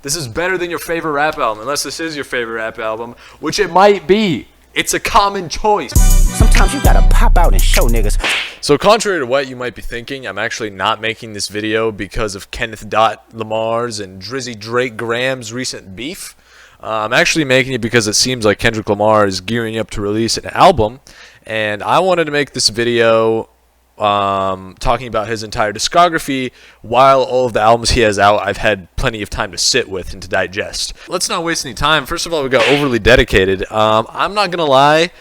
This is better than your favorite rap album, unless this is your favorite rap album, which it might be. It's a common choice. Sometimes you gotta pop out and show niggas. So contrary to what you might be thinking, I'm actually not making this video because of Kenneth Lamar's and Drizzy Drake Graham's recent beef. I'm actually making it because it seems like Kendrick Lamar is gearing up to release an album, and I wanted to make this video talking about his entire discography while all of the albums he has out I've had plenty of time to sit with and to digest. Let's not waste any time. First of all, we got Overly Dedicated. I'm not gonna lie,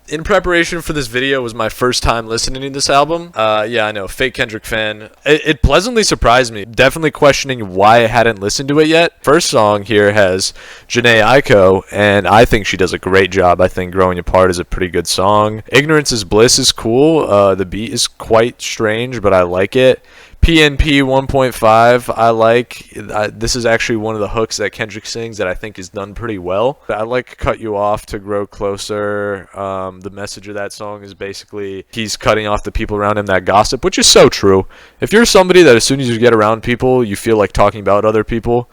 in preparation for this video was my first time listening to this album. Yeah, I know, fake Kendrick fan. It pleasantly surprised me, definitely questioning why I hadn't listened to it yet. First song here has Jhené Aiko, and I think she does a great job. I think Growing Apart is a pretty good song. Ignorance is Bliss is cool. The beat is quite strange, but I like it. PNP 1.5 I like. This is actually one of the hooks that Kendrick sings that I think is done pretty well. I like Cut You Off to Grow Closer. The message of that song is basically he's cutting off the people around him that gossip, which is so true. If you're somebody that as soon as you get around people, you feel like talking about other people,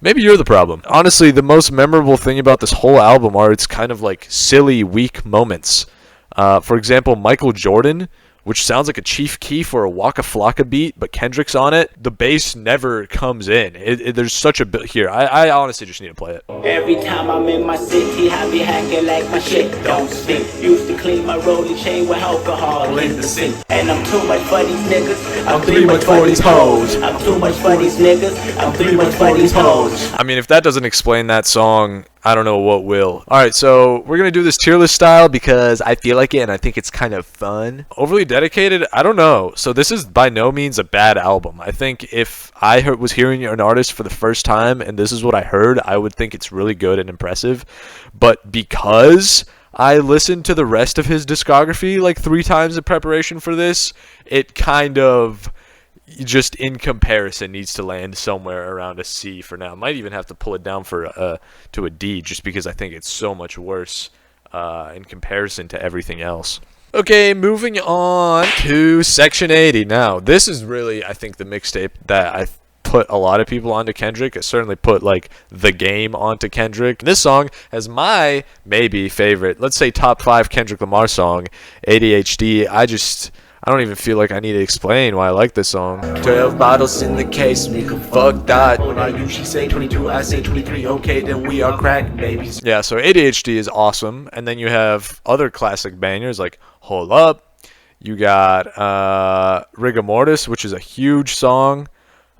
maybe you're the problem. Honestly, the most memorable thing about this whole album are its kind of like silly, weak moments. For example, Michael Jordan, which sounds like a Chief Keef or a Waka Flocka beat, but Kendrick's on it. The bass never comes in. There's such a bit here. I honestly just need to play it. Every time I'm in my city, I be hacking like my shit don't stink. Used to clean my rolling chain with alcohol in the sink. And I'm too much for these niggas. I'm too much for these hoes. I'm too much for these niggas. I'm too much for these hoes. I mean, if that doesn't explain that song, I don't know what will. Alright, so we're going to do this tier list style because I feel like it and I think it's kind of fun. Overly Dedicated, I don't know. So this is by no means a bad album. I think if I was hearing an artist for the first time and this is what I heard, I would think it's really good and impressive. But because I listened to the rest of his discography like 3 times in preparation for this, it kind of just in comparison needs to land somewhere around a C for now. Might even have to pull it down for to a D just because I think it's so much worse in comparison to everything else. Okay, moving on to Section 80. Now, this is really, I think, the mixtape that I put a lot of people onto Kendrick. It certainly put like The Game onto Kendrick. This song has my maybe favorite, let's say top 5 Kendrick Lamar song, ADHD. I don't even feel like I need to explain why I like this song. 12 bottles in the case, nigga, fuck that. When I usually say 22, I say 23, okay, then we are crack babies. Yeah, so ADHD is awesome. And then you have other classic bangers like Hold Up. You got Rigor Mortis, which is a huge song.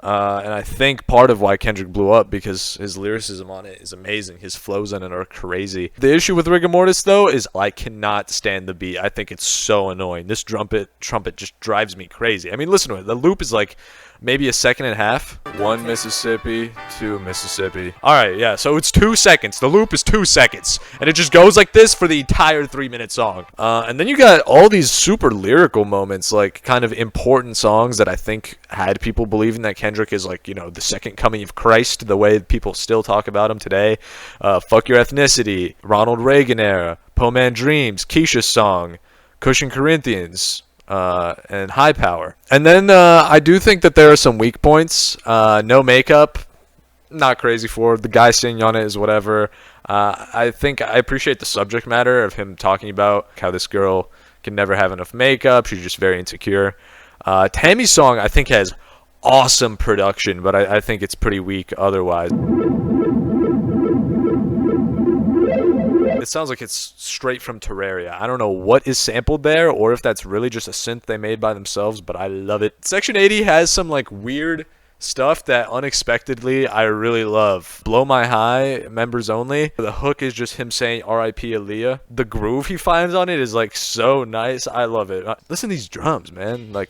And I think part of why Kendrick blew up because his lyricism on it is amazing. His flows on it are crazy. The issue with Rigor Mortis, though, is I cannot stand the beat. I think it's so annoying. This trumpet just drives me crazy. I mean, listen to it. The loop is like maybe a second and a half. 1 Mississippi, 2 Mississippi. Alright, yeah, so it's 2 seconds. The loop is 2 seconds. And it just goes like this for the entire 3-minute song. And then you got all these super lyrical moments, like kind of important songs that I think had people believing that Kendrick is like, you know, the second coming of Christ, the way people still talk about him today. Fuck Your Ethnicity, Ronald Reagan era, Po Man Dreams, Keisha's song, Cushion Corinthians, and High Power. And then I do think that there are some weak points. No Makeup, not crazy for. The guy singing on it is whatever. I think I appreciate the subject matter of him talking about how this girl can never have enough makeup. She's just very insecure. Tammy's song I think has awesome production, but I think it's pretty weak otherwise. It sounds like it's straight from Terraria. I don't know what is sampled there or if that's really just a synth they made by themselves, but I love it. Section 80 has some like weird stuff that unexpectedly I really love. Blow My High, members only. The hook is just him saying R.I.P. Aaliyah. The groove he finds on it is like so nice. I love it. Listen to these drums, man. Like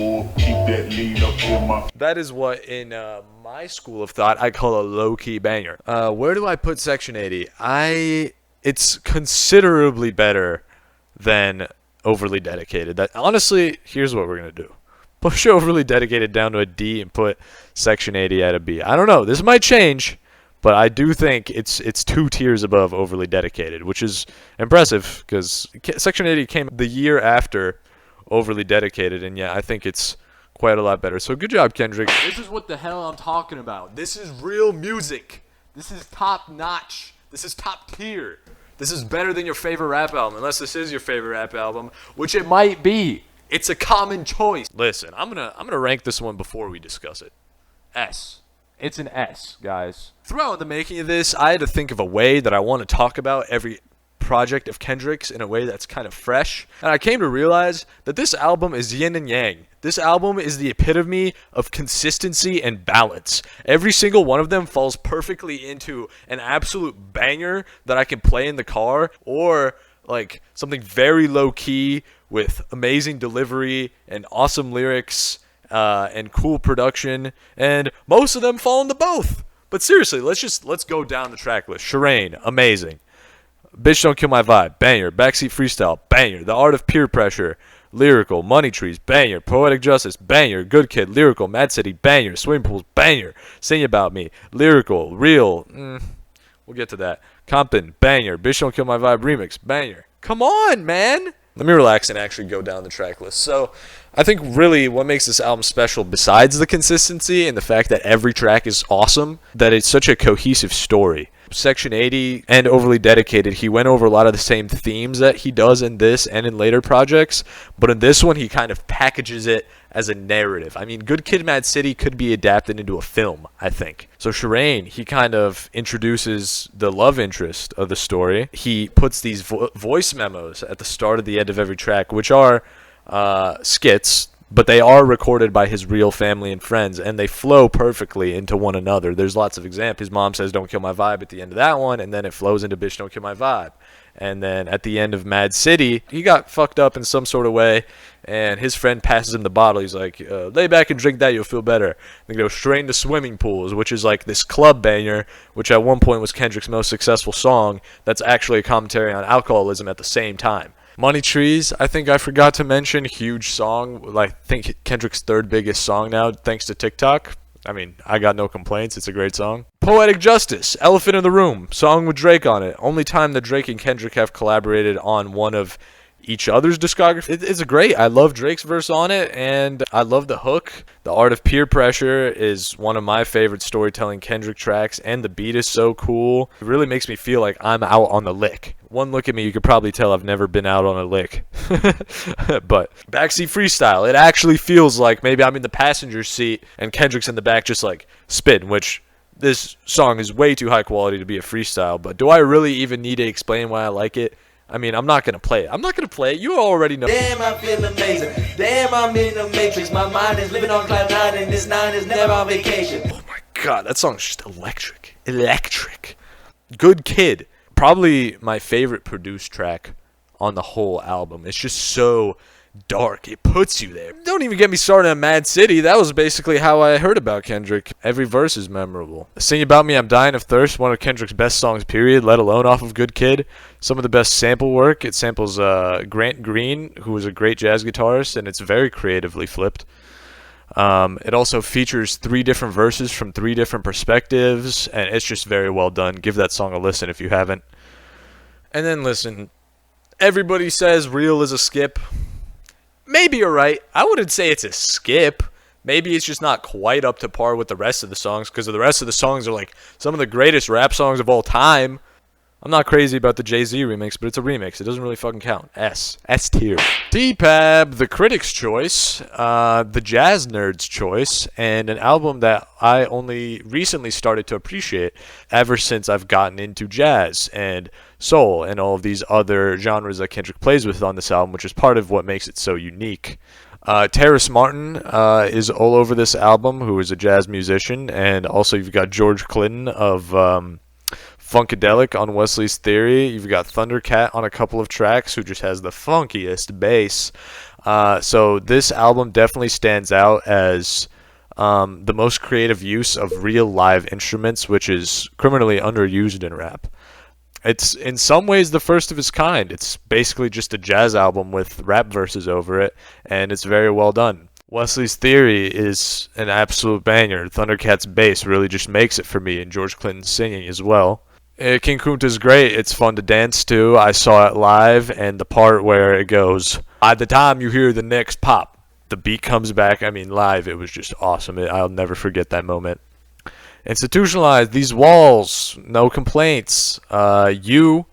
that is what in my school of thought I call a low-key banger. Where do I put Section 80? It's considerably better than Overly Dedicated. That honestly, here's what we're gonna do. Push Overly Dedicated down to a D and put Section 80 at a B. I don't know. This might change, but I do think it's 2 tiers above Overly Dedicated, which is impressive because Section 80 came the year after Overly Dedicated, and yeah, I think it's quite a lot better. So good job, Kendrick. This is what the hell I'm talking about. This is real music. This is top notch. This is top tier. This is better than your favorite rap album, unless this is your favorite rap album, which it might be. It's a common choice. Listen, I'm gonna rank this one before we discuss it. S. It's an S, guys. Throughout the making of this, I had to think of a way that I want to talk about every project of Kendrick's in a way that's kind of fresh. And I came to realize that this album is yin and yang. This album is the epitome of consistency and balance. Every single one of them falls perfectly into an absolute banger that I can play in the car, or like something very low key with amazing delivery and awesome lyrics and cool production, and most of them fall into both. But seriously, let's go down the track list. Shireen, amazing. Bitch Don't Kill My Vibe, banger. Backseat Freestyle, banger. The Art of Peer Pressure, lyrical. Money Trees, banger. Poetic Justice, banger. Good Kid, lyrical. Mad City, banger. Swimming Pools, banger. Sing About Me, lyrical. Real, we'll get to that. Compton, banger. Bitch Don't Kill My Vibe remix, banger. Come on, man. Let me relax and actually go down the track list. So, I think really what makes this album special, besides the consistency and the fact that every track is awesome, that it's such a cohesive story. Section 80 and Overly Dedicated, he went over a lot of the same themes that he does in this and in later projects, but in this one he kind of packages it as a narrative. I mean, Good Kid, Mad City could be adapted into a film, I think. So Shireen, he kind of introduces the love interest of the story. He puts these voice memos at the start of the end of every track, which are skits, but they are recorded by his real family and friends, and they flow perfectly into one another. There's lots of examples. His mom says, "Don't kill my vibe" at the end of that one, and then it flows into "Bitch, don't kill my vibe." And then at the end of Mad City, he got fucked up in some sort of way, and his friend passes him the bottle. He's like, lay back and drink that, you'll feel better. They go straight into Swimming Pools, which is like this club banger, which at one point was Kendrick's most successful song. That's actually a commentary on alcoholism at the same time. Money Trees, I think I forgot to mention, huge song. I think Kendrick's third biggest song now, thanks to TikTok. I mean, I got no complaints. It's a great song. Poetic Justice, Elephant in the Room, song with Drake on it. Only time that Drake and Kendrick have collaborated on one of each other's discography. It's a great. I love Drake's verse on it, and I love the hook. The Art of Peer Pressure is one of my favorite storytelling Kendrick tracks, and the beat is so cool. It really makes me feel like I'm out on the lick. One look at me, you could probably tell I've never been out on a lick. But Backseat Freestyle, it actually feels like maybe I'm in the passenger seat and Kendrick's in the back just like spitting, which this song is way too high quality to be a freestyle. But do I really even need to explain why I like it? I mean, I'm not going to play it. You already know. Damn, I feel amazing. Damn, I'm in the matrix. My mind is living on cloud nine, and this nine is never on vacation. Oh my god, that song's just electric. Good Kid, probably my favorite produced track on the whole album. It's just so dark. It puts you there. Don't even get me started on Mad City. That was basically how I heard about Kendrick. Every verse is memorable. Sing About Me, I'm Dying of Thirst, one of Kendrick's best songs, period, let alone off of Good Kid. Some of the best sample work. It samples Grant Green, who was a great jazz guitarist, and it's very creatively flipped. It also features 3 different verses from 3 different perspectives, and it's just very well done. Give that song a listen if you haven't. And then listen, everybody says Real is a skip. Maybe you're right. I wouldn't say it's a skip. Maybe it's just not quite up to par with the rest of the songs, because the rest of the songs are like some of the greatest rap songs of all time. I'm not crazy about the Jay-Z remix, but it's a remix. It doesn't really fucking count. S tier. D-Pab, the critic's choice, the jazz nerd's choice, and an album that I only recently started to appreciate ever since I've gotten into jazz and soul and all of these other genres that Kendrick plays with on this album, which is part of what makes it so unique. Terrace Martin is all over this album, who is a jazz musician, and also you've got George Clinton of Funkadelic on Wesley's Theory. You've got Thundercat on a couple of tracks, who just has the funkiest bass. So this album definitely stands out as the most creative use of real live instruments, which is criminally underused in rap. It's in some ways the first of its kind. It's basically just a jazz album with rap verses over it, and it's very well done. Wesley's Theory is an absolute banger. Thundercat's bass really just makes it for me, and George Clinton's singing as well. King Kunta's great. It's fun to dance to. I saw it live, and the part where it goes, by the time you hear the next pop, the beat comes back. I mean, live, it was just awesome. I'll never forget that moment. Institutionalized, these walls, no complaints. You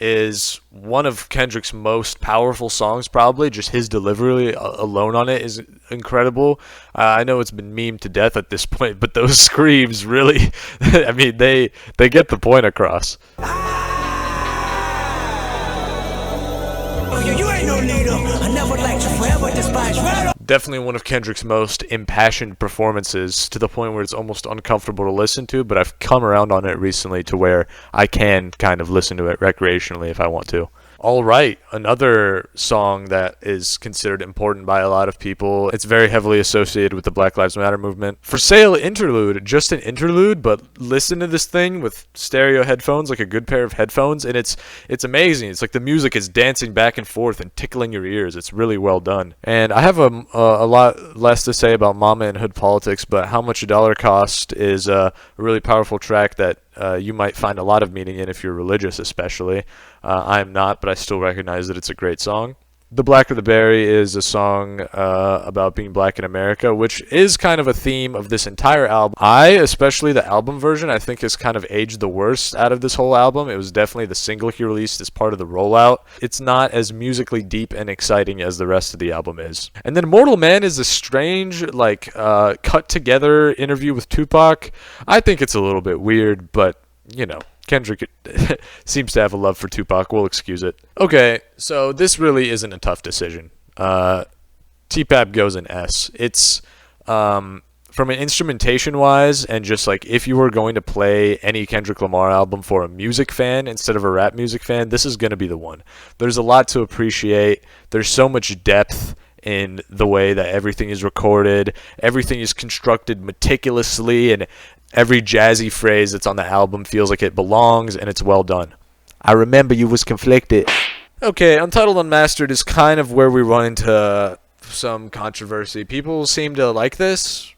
is one of Kendrick's most powerful songs, probably. Just his delivery alone on it is incredible. I know it's been memed to death at this point, but those screams really, I mean, they get the point across. You ain't no leader. I never liked you forever, despise you. Definitely one of Kendrick's most impassioned performances, to the point where it's almost uncomfortable to listen to, but I've come around on it recently to where I can kind of listen to it recreationally if I want to. All right, another song that is considered important by a lot of people. It's very heavily associated with the Black Lives Matter movement. For Sale Interlude, just an interlude, but listen to this thing with stereo headphones, like a good pair of headphones, and it's amazing. It's like the music is dancing back and forth and tickling your ears. It's really well done. And I have a lot less to say about Mama and Hood Politics, but How Much a Dollar Cost is a really powerful track that you might find a lot of meaning in if you're religious, especially. I am not, but I still recognize that it's a great song. The Blacker the Berry is a song about being black in America, which is kind of a theme of this entire album. Especially the album version, I think has kind of aged the worst out of this whole album. It was definitely the single he released as part of the rollout. It's not as musically deep and exciting as the rest of the album is. And then Mortal Man is a strange, like, cut together interview with Tupac. I think it's a little bit weird, but, you know, Kendrick seems to have a love for Tupac. We'll excuse it. Okay, so this really isn't a tough decision. T-Pap goes in S. It's, from an instrumentation-wise, and just like if you were going to play any Kendrick Lamar album for a music fan instead of a rap music fan, this is going to be the one. There's a lot to appreciate. There's so much depth in the way that everything is recorded. Everything is constructed meticulously, and every jazzy phrase that's on the album feels like it belongs, and it's well done. I remember you was conflicted. Okay, Untitled Unmastered is kind of where we run into some controversy. People seem to like this.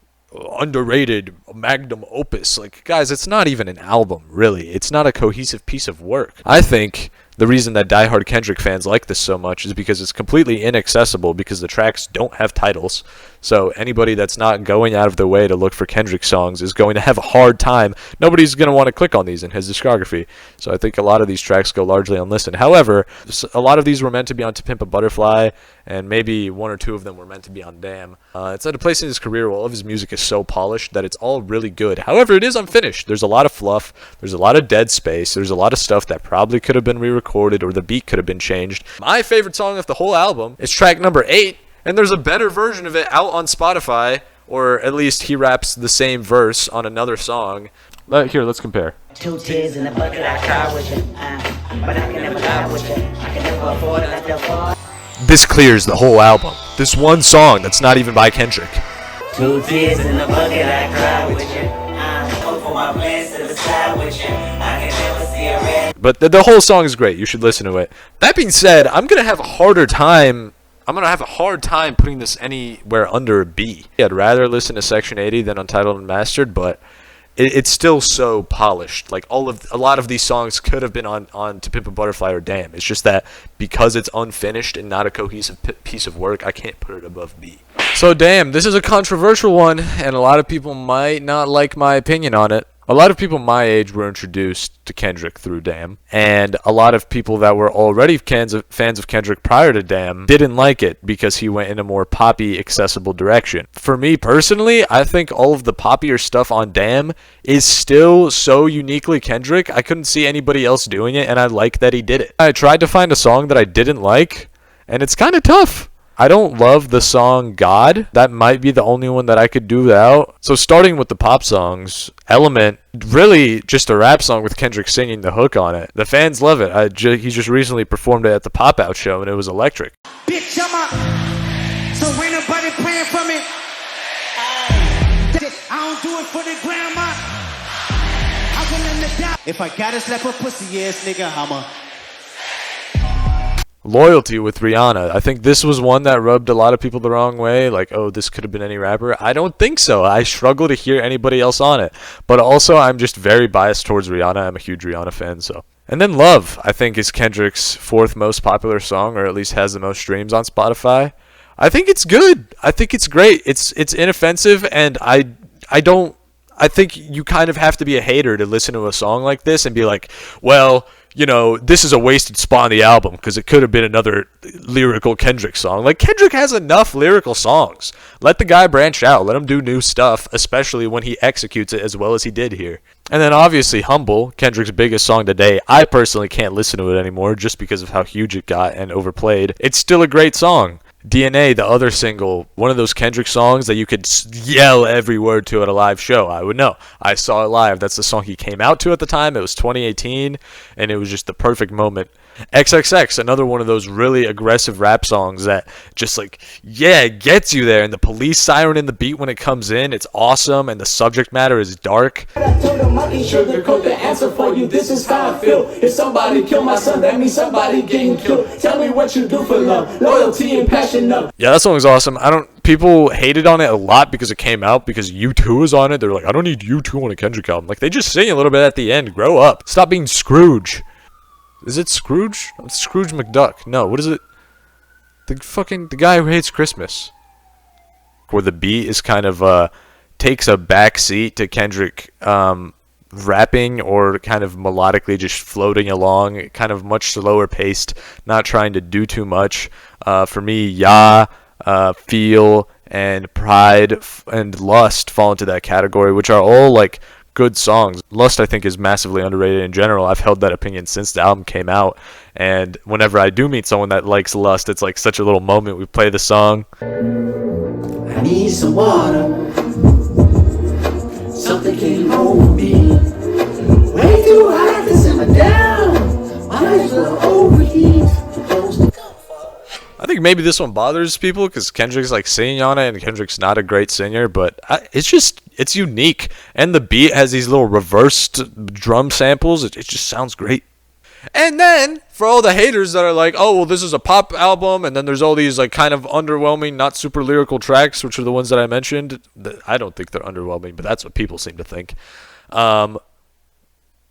Underrated magnum opus. Like, guys, it's not even an album, really. It's not a cohesive piece of work. I think the reason that diehard Kendrick fans like this so much is because it's completely inaccessible, because the tracks don't have titles. So anybody that's not going out of their way to look for Kendrick songs is going to have a hard time. Nobody's going to want to click on these in his discography. So I think a lot of these tracks go largely unlistened. However, a lot of these were meant to be on To Pimp a Butterfly, and maybe one or two of them were meant to be on Damn. It's at a place in his career where all of his music is so polished that it's all really good. However, it is unfinished. There's a lot of fluff. There's a lot of dead space. There's a lot of stuff that probably could have been re-recorded, or the beat could have been changed. My favorite song of the whole album is track number 8, and there's a better version of it out on Spotify, or at least he raps the same verse on another song. Here, let's compare. 2 tears in a bucket, I cry with you. But I can never die with you. I can never afford it, I still fall. This clears the whole album. This one song that's not even by Kendrick. 2 tears in a bucket, I cry with you. Hope for my plans to the side with you. I can never see a red. But the whole song is great. You should listen to it. That being said, I'm going to have a hard time putting this anywhere under a B. I'd rather listen to Section 80 than Untitled Unmastered, but it's still so polished. Like, a lot of these songs could have been on To Pimp a Butterfly or Damn. It's just that because it's unfinished and not a cohesive piece of work, I can't put it above B. So Damn, this is a controversial one, and a lot of people might not like my opinion on it. A lot of people my age were introduced to Kendrick through Damn, and a lot of people that were already fans of Kendrick prior to Damn didn't like it because he went in a more poppy, accessible direction. For me personally, I think all of the poppier stuff on Damn is still so uniquely Kendrick. I couldn't see anybody else doing it, and I like that he did it. I tried to find a song that I didn't like, and it's kind of tough. I don't love the song God. That might be the only one that I could do without. So starting with the pop songs, Element, really just a rap song with Kendrick singing the hook on it. The fans love it. He just recently performed it at the Pop Out show, and it was electric. Bitch, I'm up. So ain't nobody praying for me. I don't do it for the grandma. I want them to die. If I gotta slap a pussy ass nigga, I'ma. Loyalty with Rihanna. I think this was one that rubbed a lot of people the wrong way. Like, oh, this could have been any rapper. I don't think so. I struggle to hear anybody else on it. But also, I'm just very biased towards Rihanna. I'm a huge Rihanna fan, so. And then Love, I think, is Kendrick's 4th most popular song, or at least has the most streams on Spotify. I think it's good. I think it's great. It's inoffensive, and I don't I think you kind of have to be a hater to listen to a song like this and be like, well, you know, this is a wasted spot on the album because it could have been another lyrical Kendrick song. Like, Kendrick has enough lyrical songs. Let the guy branch out. Let him do new stuff, especially when he executes it as well as he did here. And then obviously Humble, Kendrick's biggest song today. I personally can't listen to it anymore just because of how huge it got and overplayed. It's still a great song. DNA, the other single, one of those Kendrick songs that you could yell every word to at a live show. I would know. I saw it live. That's the song he came out to at the time. It was 2018, and it was just the perfect moment. XXX, another one of those really aggressive rap songs that just like, yeah, it gets you there. And the police siren in the beat when it comes in, it's awesome, and the subject matter is dark. I told him I can sugarcoat the answer for you. This is how I feel. If somebody kill my son, that means somebody getting killed. Tell me what you do for love, loyalty, and passion. Yeah, that song is awesome. People hated on it a lot because it came out because U2 was on it. They're like, I don't need U2 on a Kendrick album. Like, they just sing a little bit at the end. Grow up. Stop being Scrooge. Is it Scrooge? It's Scrooge McDuck. No, what is it? The guy who hates Christmas. Where the beat is kind of takes a back seat to Kendrick rapping or kind of melodically just floating along, kind of much slower paced, not trying to do too much. For me, Yeah, Feel, and Pride and Lust fall into that category, which are all like good songs. Lust, I think, is massively underrated in general. I've held that opinion since the album came out, and whenever I do meet someone that likes Lust, it's like such a little moment. We play the song. I need some water. Something came over me. Way too hot to simmer down. Might as well overheat. I think maybe this one bothers people because Kendrick's like singing on it, and Kendrick's not a great singer, but it's unique, and the beat has these little reversed drum samples. It just sounds great. And then for all the haters that are like, oh well, this is a pop album, and then there's all these like kind of underwhelming, not super lyrical tracks, which are the ones that I mentioned. I don't think they're underwhelming, but that's what people seem to think.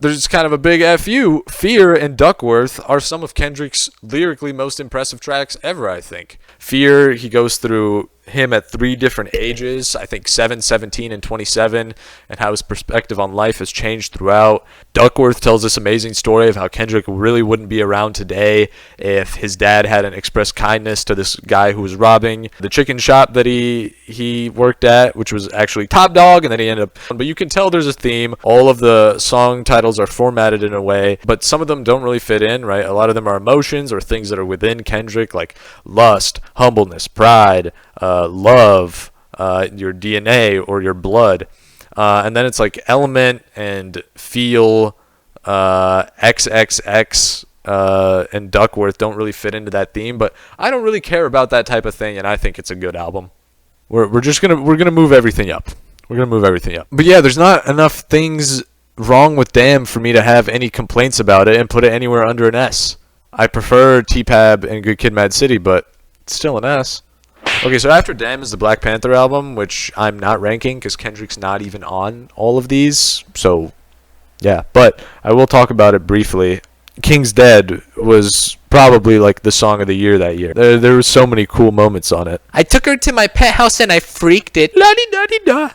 There's kind of a big FU. Fear and Duckworth are some of Kendrick's lyrically most impressive tracks ever, I think. Fear, he goes through him at 3 different ages, I think 7, 17, and 27, and how his perspective on life has changed throughout. Duckworth tells this amazing story of how Kendrick really wouldn't be around today if his dad hadn't expressed kindness to this guy who was robbing the chicken shop that he worked at, which was actually Top Dog, and then he ended up... But you can tell there's a theme. All of the song titles are formatted in a way, but some of them don't really fit in, right? A lot of them are emotions or things that are within Kendrick, like lust, humbleness, pride, love, your DNA or your blood, and then it's like element and feel, XXX, and Duckworth don't really fit into that theme, but I don't really care about that type of thing, and I think it's a good album. We're gonna move everything up. We're gonna move everything up. But yeah, there's not enough things wrong with Damn for me to have any complaints about it and put it anywhere under an S. I prefer T-Pab and Good Kid, Mad City, but it's still an S. Okay, so after Damn is the Black Panther album, which I'm not ranking because Kendrick's not even on all of these. So, yeah. But I will talk about it briefly. King's Dead was probably like the song of the year that year. There were so many cool moments on it. I took her to my pet house and I freaked it. La-di-da-di-da.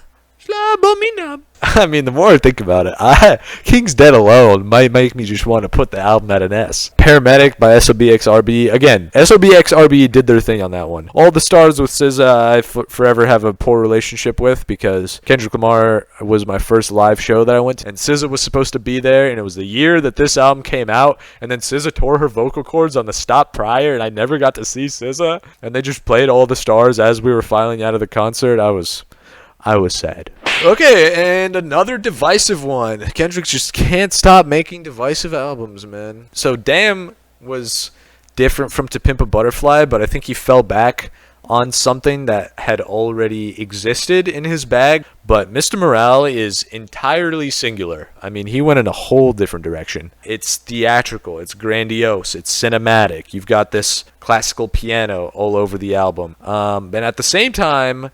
I mean, the more I think about it, King's Dead alone might make me just want to put the album at an S. Paramedic by SOBXRB. Again, SOBXRB did their thing on that one. All the Stars with SZA I forever have a poor relationship with because Kendrick Lamar was my first live show that I went to, and SZA was supposed to be there, and it was the year that this album came out, and then SZA tore her vocal cords on the stop prior, and I never got to see SZA, and they just played All the Stars as we were filing out of the concert. I was sad. Okay, and another divisive one. Kendrick just can't stop making divisive albums, man. So Damn was different from To Pimp a Butterfly, but I think he fell back on something that had already existed in his bag. But Mr. Morale is entirely singular. I mean, he went in a whole different direction. It's theatrical, it's grandiose, it's cinematic. You've got this classical piano all over the album. And at the same time,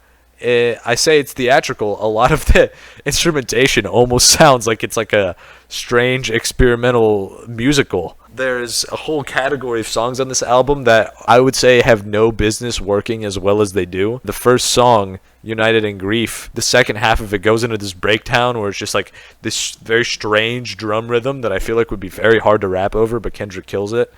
I say it's theatrical. A lot of the instrumentation almost sounds like it's like a strange experimental musical. There's a whole category of songs on this album that I would say have no business working as well as they do. The first song, United in Grief, the second half of it goes into this breakdown where it's just like this very strange drum rhythm that I feel like would be very hard to rap over, but Kendrick kills it.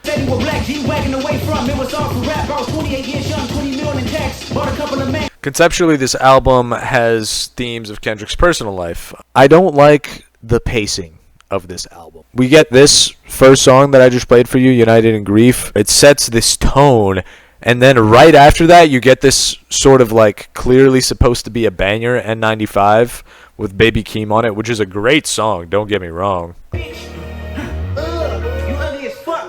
Conceptually, this album has themes of Kendrick's personal life. I don't like the pacing of this album. We get this first song that I just played for you, United in Grief. It sets this tone, and then right after that you get this sort of like clearly supposed to be a banger, N95, with Baby Keem on it, which is a great song, don't get me wrong.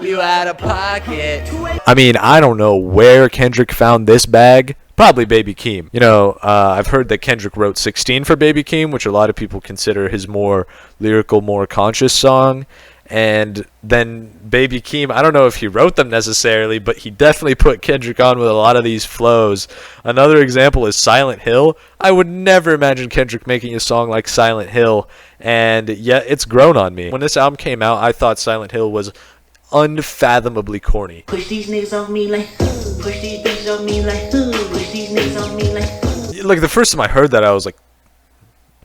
You out of pocket. I mean, I don't know where Kendrick found this bag. Probably Baby Keem. You know, I've heard that Kendrick wrote 16 for Baby Keem, which a lot of people consider his more lyrical, more conscious song. And then Baby Keem, I don't know if he wrote them necessarily, but he definitely put Kendrick on with a lot of these flows. Another example is Silent Hill. I would never imagine Kendrick making a song like Silent Hill, and yet it's grown on me. When this album came out, I thought Silent Hill was unfathomably corny. Push these niggas off me like, push these bitches off me like, push these niggas off me like. Like, the first time I heard that, I was like,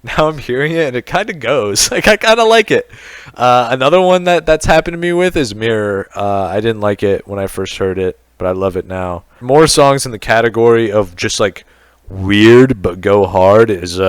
now I'm hearing it, and it kind of goes. Like, I kind of like it. Another one that's happened to me with is Mirror. I didn't like it when I first heard it, but I love it now. More songs in the category of just, like, weird but go hard is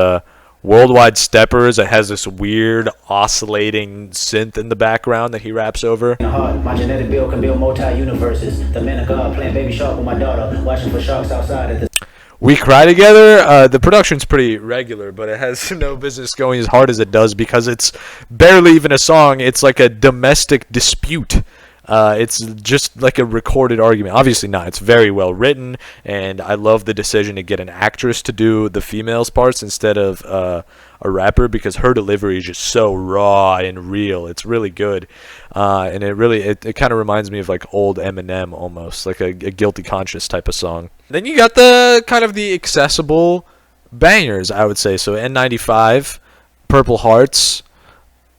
Worldwide Steppers. It has this weird oscillating synth in the background that he raps over. My genetic build can build multi-universes. The man of God playing Baby Shark with my daughter, watching for sharks outside at the... We Cry Together, the production's pretty regular, but it has no business going as hard as it does because it's barely even a song. It's like a domestic dispute. It's just like a recorded argument. Obviously not. It's very well written, and I love the decision to get an actress to do the females' parts instead of a rapper, because her delivery is just so raw and real. It's really good, and it kind of reminds me of like old Eminem almost, like a Guilty Conscience type of song. Then you got the kind of the accessible bangers, I would say. So N95, Purple Hearts,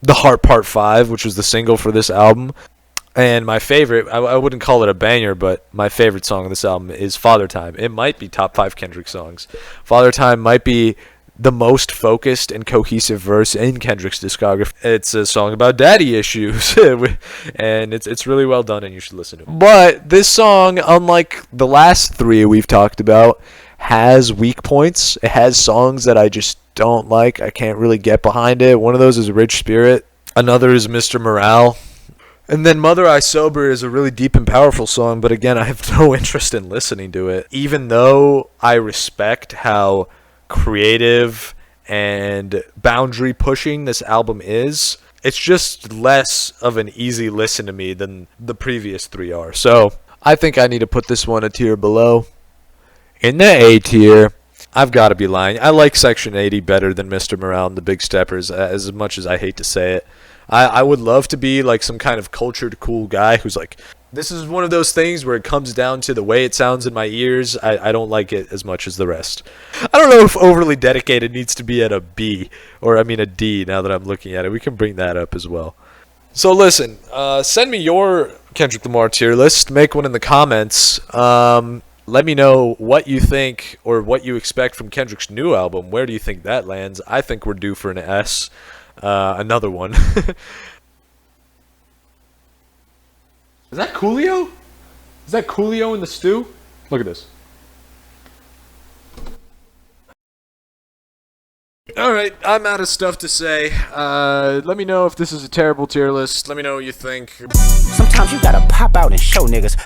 The Heart Part 5, which was the single for this album. And my favorite, I wouldn't call it a banger, but my favorite song on this album is Father Time. It might be top 5 Kendrick songs. Father Time might be the most focused and cohesive verse in Kendrick's discography. It's a song about daddy issues, and it's really well done, and you should listen to it. But this song, unlike the last 3 we've talked about, has weak points. It has songs that I just don't like. I can't really get behind it. One of those is Rich Spirit. Another is Mr. Morale. And then Mother I Sober is a really deep and powerful song, but again, I have no interest in listening to it. Even though I respect how creative and boundary pushing this album is, it's just less of an easy listen to me than the previous 3 are. So I think I need to put this one a tier below. In the A tier, I've got to be lying. I like Section 80 better than Mr. Morale and the Big Steppers, as much as I hate to say it. I would love to be like some kind of cultured cool guy who's like, this is one of those things where it comes down to the way it sounds in my ears. I don't like it as much as the rest. I don't know if Overly Dedicated needs to be at a B, or I mean a D now that I'm looking at it. We can bring that up as well. So listen, send me your Kendrick Lamar tier list. Make one in the comments. Let me know what you think or what you expect from Kendrick's new album. Where do you think that lands? I think we're due for an S. Another one. Is that Coolio? Is that Coolio in the stew? Look at this. Alright, I'm out of stuff to say. Let me know if this is a terrible tier list. Let me know what you think. Sometimes you gotta pop out and show niggas.